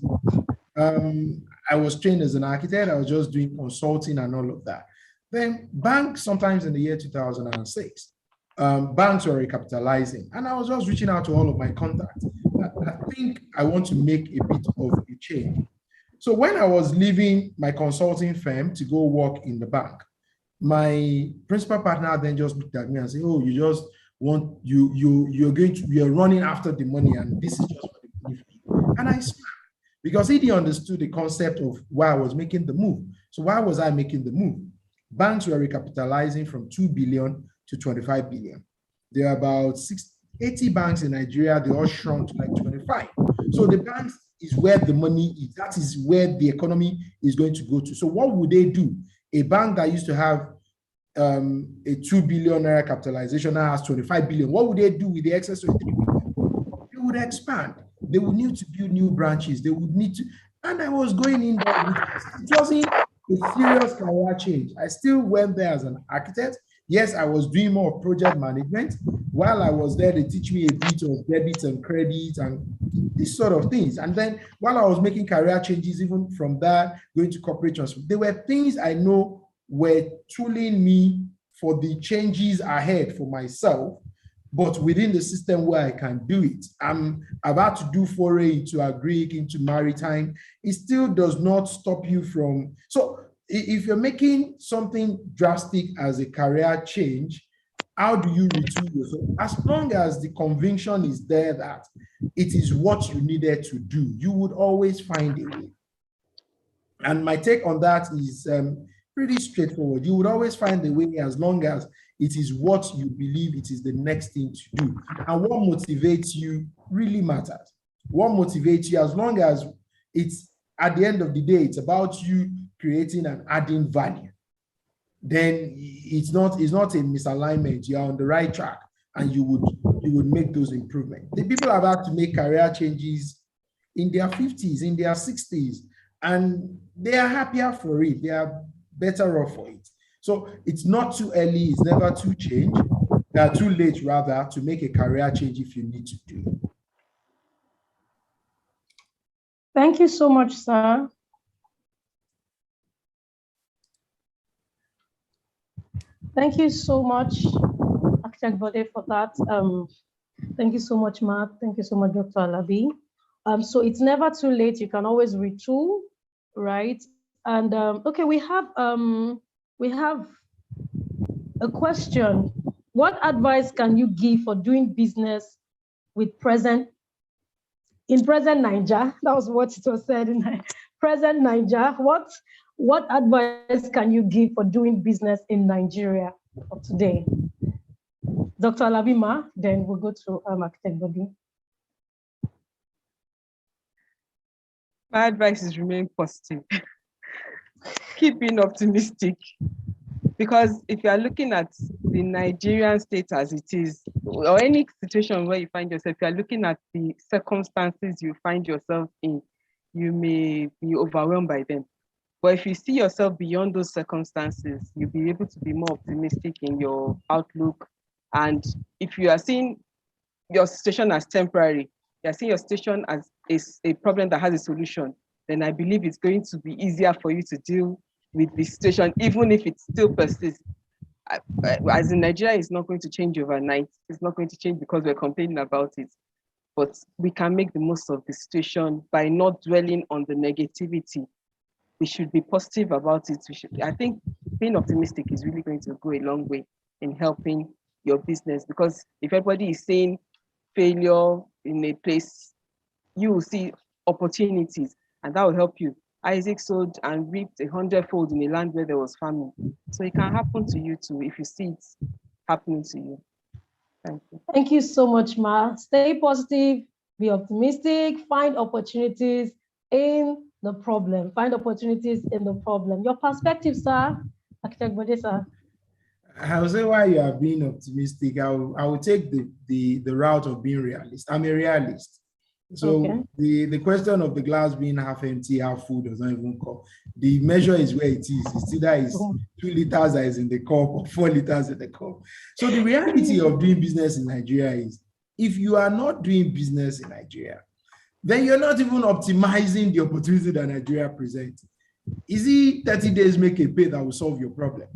I was trained as an architect. I was just doing consulting and all of that. Then banks, sometimes in the year 2006, banks were recapitalizing. And I was just reaching out to all of my contacts. I think I want to make a bit of a change. So when I was leaving my consulting firm to go work in the bank, my principal partner then just looked at me and said, "Oh, you just want you're running after the money, and this is just what the money for you." And I smiled because he didn't understood the concept of why I was making the move. So why was I making the move? Banks were recapitalizing from 2 billion to 25 billion. There are about 80 banks in Nigeria. They all shrunk to like 25. So the banks is where the money is. That is where the economy is going to go to. So what would they do? A bank that used to have a 2 billion naira capitalization now has 25 billion. What would they do with the excess of 3 billion? They would expand. They would need to build new branches. They would need to, and I was going in there. It wasn't a serious career change. I still went there as an architect. Yes, I was doing more project management. While I was there, they teach me a bit of debit and credit and these sort of things. And then while I was making career changes, even from that, going to corporate transfer, there were things I know were tooling me for the changes ahead for myself, but within the system where I can do it. I've had to do foray into agri, into maritime. It still does not stop you from, so if you're making something drastic as a career change, how do you retool yourself? As long as the conviction is there that it is what you needed to do, you would always find a way. And my take on that is pretty straightforward. You would always find a way as long as it is what you believe it is the next thing to do. And what motivates you really matters. What motivates you, as long as it's at the end of the day, it's about you creating and adding value, then it's not a misalignment. You're on the right track and you would make those improvements. The people have had to make career changes in their 50s, in their 60s, and they are happier for it. They are better off for it. So it's not too early, it's never too too late rather, to make a career change if you need to do it. Thank you so much, sir. Thank you so much, Architect Bode, for that. Thank you so much, Mark. Thank you so much, Dr. Alabi. So it's never too late. You can always retool, right? And okay, we have a question. What advice can you give for doing business with in present Niger? That was what it was said in present Niger. What advice can you give for doing business in Nigeria of today? Dr. Alabima, then we'll go to Architect Bode. My advice is remain positive. Keep being optimistic. Because if you are looking at the Nigerian state as it is, or any situation where you find yourself, if you are looking at the circumstances you find yourself in, you may be overwhelmed by them. But if you see yourself beyond those circumstances, you'll be able to be more optimistic in your outlook. And if you are seeing your situation as temporary, you are seeing your situation as a problem that has a solution, then I believe it's going to be easier for you to deal with the situation, even if it still persists. As in Nigeria, it's not going to change overnight. It's not going to change because we're complaining about it. But we can make the most of the situation by not dwelling on the negativity. We should be positive about it. I think being optimistic is really going to go a long way in helping your business, because if everybody is saying failure in a place, you will see opportunities, and that will help you. Isaac sowed and reaped 100-fold in a land where there was famine. So it can happen to you too if you see it happening to you. Thank you. Thank you so much, Ma. Stay positive, be optimistic, find opportunities in the problem. Find opportunities in the problem. Your perspective, sir, Architect Bode, sir. I will say why you are being optimistic. I will take the route of being realist. I'm a realist. So Okay. the question of the glass being half empty, half full does not even come. The measure is where it is. It's either it's 2 liters that is in the cup or 4 liters in the cup. So the reality of doing business in Nigeria is, if you are not doing business in Nigeria, then you're not even optimizing the opportunity that Nigeria presents. Is it 30 days make a pay that will solve your problem?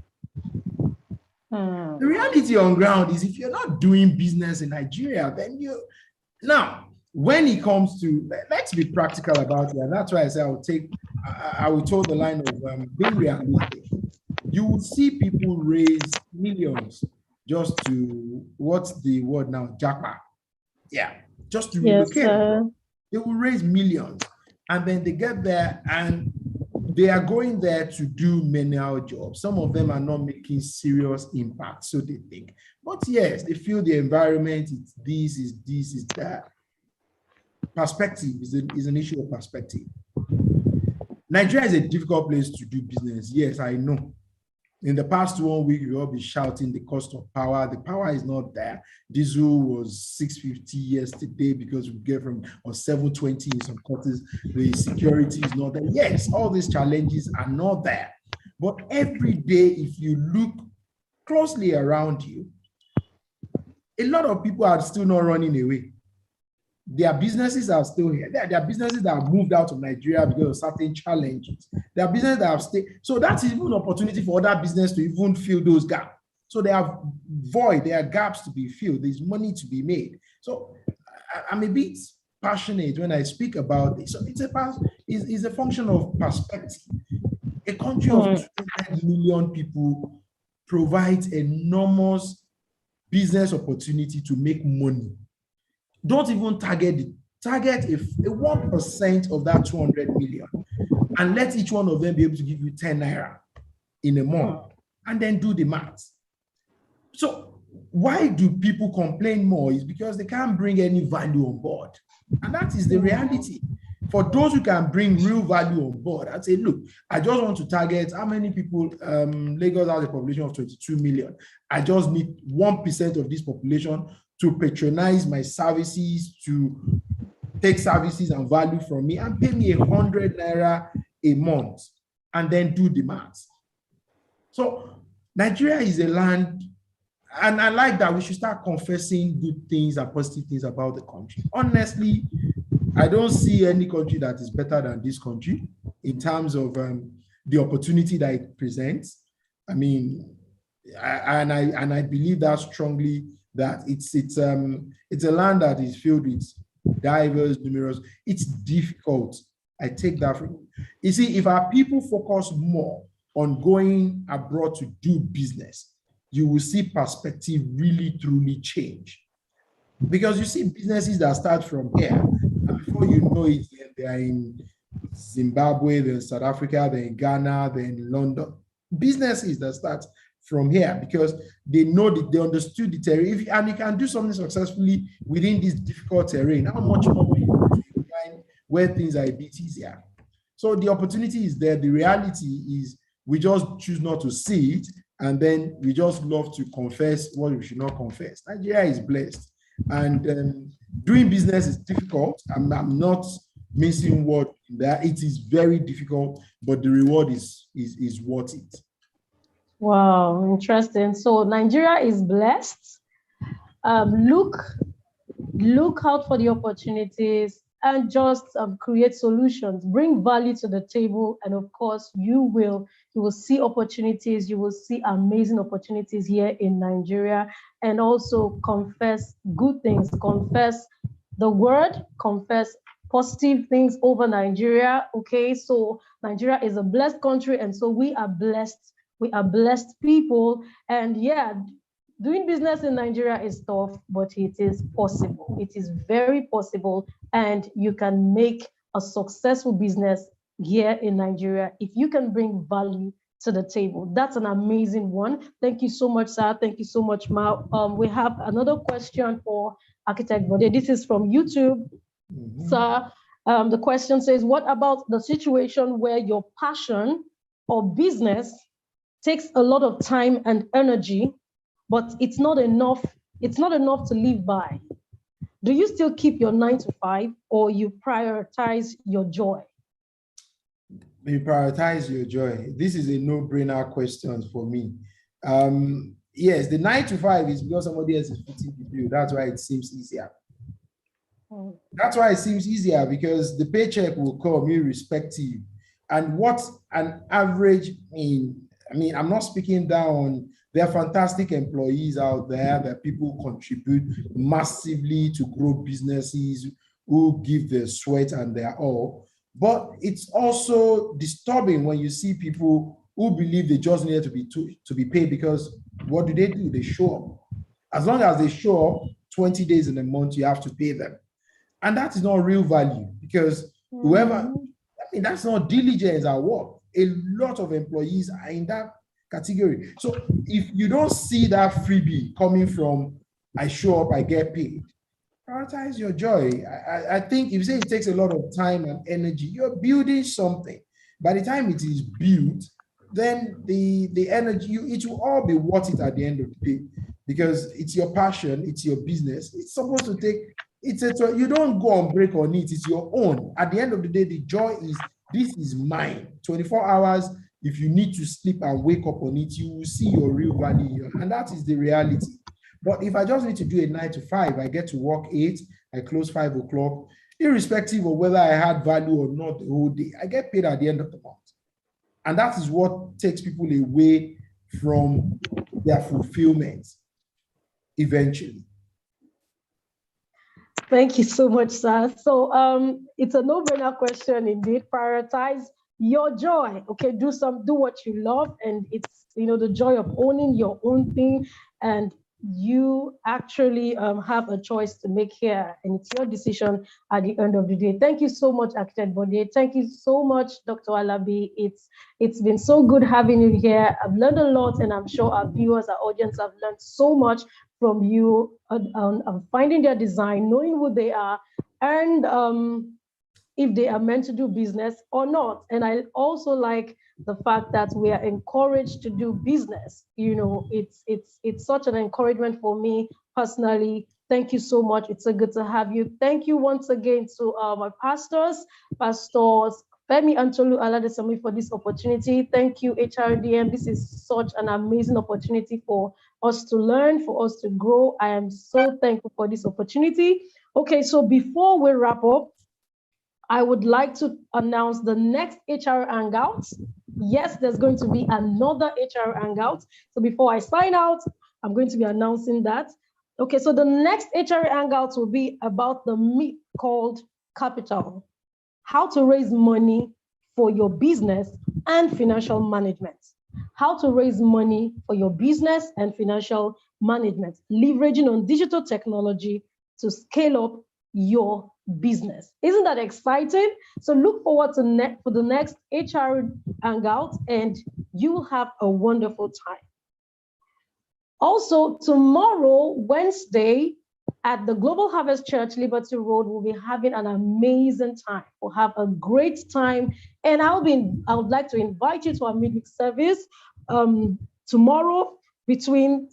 The reality on ground is, if you're not doing business in Nigeria, then now, when it comes to, let's be practical about it, and that's why I say I will toe the line of being realistic. You will see people raise millions just to, what's the word now, jackpot. Yeah, just to relocate. They will raise millions, and then they get there and they are going there to do menial jobs. Some of them are not making serious impact, so they think. But yes, they feel the environment, it's this, is that. Perspective is an issue of perspective. Nigeria is a difficult place to do business. Yes, I know. In the past 1 week, we all be shouting the cost of power. The power is not there. Diesel was 650 yesterday because we get from, or 720 in some quarters. The security is not there. Yes, all these challenges are not there. But every day, if you look closely around you, a lot of people are still not running away. Their businesses are still here. There are businesses that have moved out of Nigeria because of certain challenges. There are businesses that have stayed. So that's even an opportunity for other business to even fill those gaps. So there are gaps to be filled. There's money to be made. So I'm a bit passionate when I speak about this. So it's a function of perspective. A country of 200 million people provides enormous business opportunity to make money. Don't even target a 1% of that 200 million, and let each one of them be able to give you 10 naira in a month, and then do the math. So why do people complain more? Is because they can't bring any value on board. And that is the reality. For those who can bring real value on board, I'd say, look, I just want to target how many people. Lagos has a population of 22 million. I just need 1% of this population to patronize my services, to take services and value from me, and pay me 100 naira a month, and then do the math. So Nigeria is a land, and I like that we should start confessing good things and positive things about the country. Honestly, I don't see any country that is better than this country in terms of the opportunity that it presents. I mean, I believe that strongly, that it's a land that is filled with diverse, numerous. It's difficult. I take that from you. You see, if our people focus more on going abroad to do business, you will see perspective really, truly change. Because you see businesses that start from here, and before you know it, they are in Zimbabwe, they're in South Africa, they're in Ghana, they're in London. Businesses that start from here because they know that they understood the terrain, and you can do something successfully within this difficult terrain. How much more will you find where things are a bit easier? So the opportunity is there. The reality is we just choose not to see it, and then we just love to confess what we should not confess. Nigeria is blessed, and doing business is difficult. I'm not missing word in that. It is very difficult, but the reward is worth it. Wow, interesting. So Nigeria is blessed. Look out for the opportunities and just create solutions, bring value to the table, and of course, you will see opportunities. You will see amazing opportunities here in Nigeria, and also confess good things, confess the word, confess positive things over Nigeria. Okay, so Nigeria is a blessed country, and so we are blessed. We are blessed people, and yeah, doing business in Nigeria is tough, but it is possible. It is very possible, and you can make a successful business here in Nigeria if you can bring value to the table. That's an amazing one. Thank you so much, sir. Thank you so much, Ma. We have another question for Architect Bode. This is from YouTube. Sir, the question says, what about the situation where your passion or business takes a lot of time and energy, but it's not enough to live by? Do you still keep your 9 to 5 or you prioritize your joy? You prioritize your joy. This is a no-brainer question for me. Yes, the 9 to 5 is because somebody else is fitting the bill. That's why it seems easier. That's why it seems easier, because the paycheck will come irrespective. And what an average I'm not speaking down. There are fantastic employees out there that people contribute massively to grow businesses, who give their sweat and their all. But it's also disturbing when you see people who believe they just need to be paid, because what do? They show up. As long as they show up 20 days in a month, you have to pay them. And that is not real value, because that's not diligence at work. A lot of employees are in that category. So if you don't see that freebie coming from, I show up, I get paid, prioritize your joy. I think if you say it takes a lot of time and energy, you're building something. By the time it is built, then the energy, it will all be worth it at the end of the day, because it's your passion, it's your business. It's supposed to take, you don't go on break on it, it's your own. At the end of the day, the joy is, this is mine. 24 hours, if you need to sleep and wake up on it, you will see your real value, and that is the reality. But if I just need to do a 9 to 5, I get to work 8, I close 5 o'clock, irrespective of whether I had value or not the whole day, I get paid at the end of the month. And that is what takes people away from their fulfillment eventually. Thank you so much, sir. So it's a no-brainer question indeed. Prioritize your joy. Okay, do what you love, and it's the joy of owning your own thing, and you actually have a choice to make here, and it's your decision at the end of the day. Thank you so much, Architect Bode. Thank you so much, Dr. Alabi. It's been so good having you here. I've learned a lot, and I'm sure our viewers, our audience have learned so much from you on finding their design, knowing who they are, and if they are meant to do business or not. And I also like the fact that we are encouraged to do business. It's such an encouragement for me personally. Thank you so much. It's so good to have you. Thank you once again to my pastors, Femi Antolu Aladesami, for this opportunity. Thank you, HRDM. This is such an amazing opportunity for us to learn, for us to grow. I am so thankful for this opportunity. Okay, so before we wrap up, I would like to announce the next HR Hangout. Yes, there's going to be another HR Hangout. So before I sign out, I'm going to be announcing that. Okay, so the next HR Hangout will be about the meet called Capital. How to raise money for your business and financial management. How to raise money for your business and financial management, leveraging on digital technology to scale up your business. Isn't that exciting? So look forward to for the next HR Hangout, and you will have a wonderful time. Also, tomorrow, Wednesday, at the Global Harvest Church, Liberty Road, we'll be having an amazing time. We'll have a great time. And I would like to invite you to our midweek service tomorrow between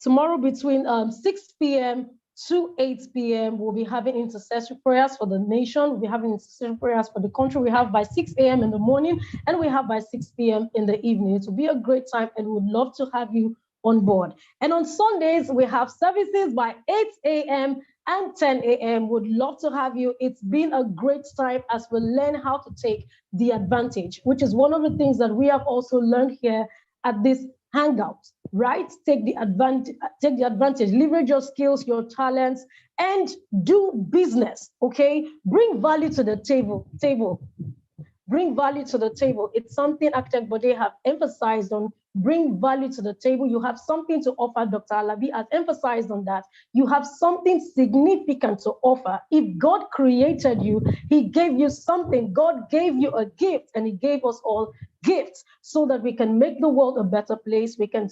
6 p.m. to 8 p.m. We'll be having intercessory prayers for the nation. We'll be having intercessory prayers for the country. We have by 6 a.m. in the morning, and we have by 6 p.m. in the evening. It will be a great time, and we'd love to have you on board. And on Sundays, we have services by 8 a.m. and 10 a.m. Would love to have you. It's been a great time as we learn how to take the advantage, which is one of the things that we have also learned here at this Hangout, right? Take the advantage, leverage your skills, your talents, and do business, okay? Bring value to the table. Bring value to the table. It's something Architect Bode have emphasized on. Bring value to the table. You have something to offer. Dr. Alabi has emphasized on that. You have something significant to offer. If God created you, he gave you something. God gave you a gift, and he gave us all gifts so that we can make the world a better place. We can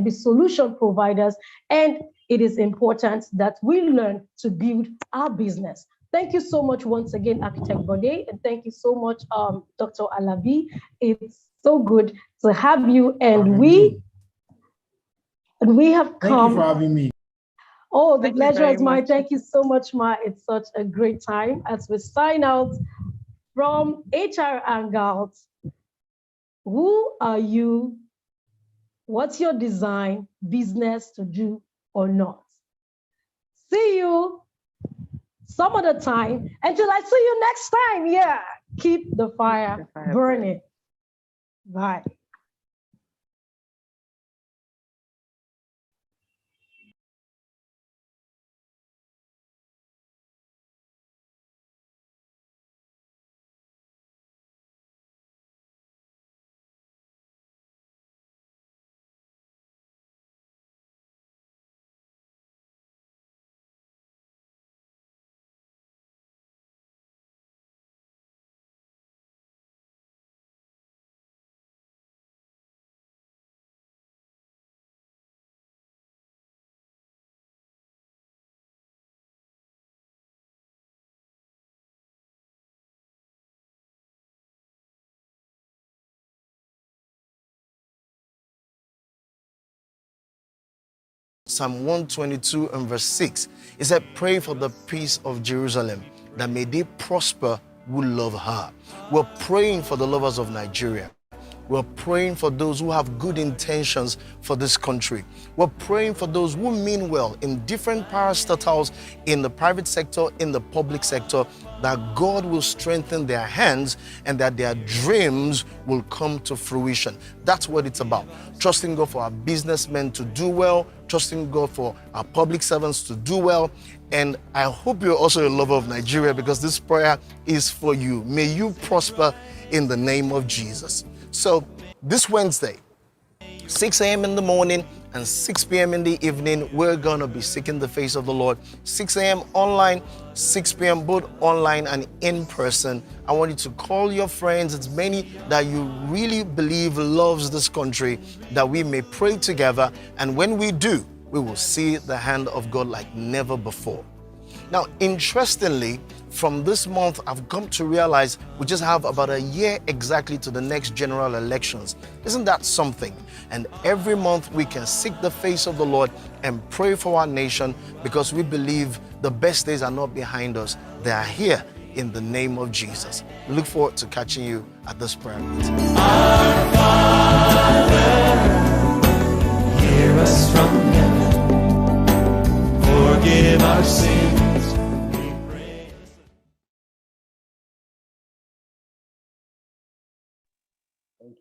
be solution providers, and it is important that we learn to build our business. Thank you so much once again, Architect Bode, and thank you so much, Dr. Alabi. It's so good to have you, and we have come. Thank you for having me. Oh, the Thank you pleasure very is mine. much. Thank you so much, Ma. It's such a great time as we sign out from HR Hangout. Who are you? What's your design, business to do or not? See you some other time. Until I see you next time. Yeah. Keep the fire burning. Bye. Psalm 122 and verse 6. It said, pray for the peace of Jerusalem, that may they prosper who love her. We're praying for the lovers of Nigeria. We're praying for those who have good intentions for this country. We're praying for those who mean well in different parastatals, in the private sector, in the public sector, that God will strengthen their hands and that their dreams will come to fruition. That's what it's about. Trusting God for our businessmen to do well, trusting God for our public servants to do well. And I hope you're also a lover of Nigeria, because this prayer is for you. May you prosper in the name of Jesus. So this Wednesday, 6 a.m. in the morning and 6 p.m. in the evening, we're going to be seeking the face of the Lord. 6 a.m. online, 6 p.m. both online and in person. I want you to call your friends, as many that you really believe loves this country, that we may pray together. And when we do, we will see the hand of God like never before. Now, interestingly, from this month, I've come to realize we just have about a year exactly to the next general elections. Isn't that something? And every month we can seek the face of the Lord and pray for our nation, because we believe the best days are not behind us. They are here in the name of Jesus. Look forward to catching you at this prayer meeting.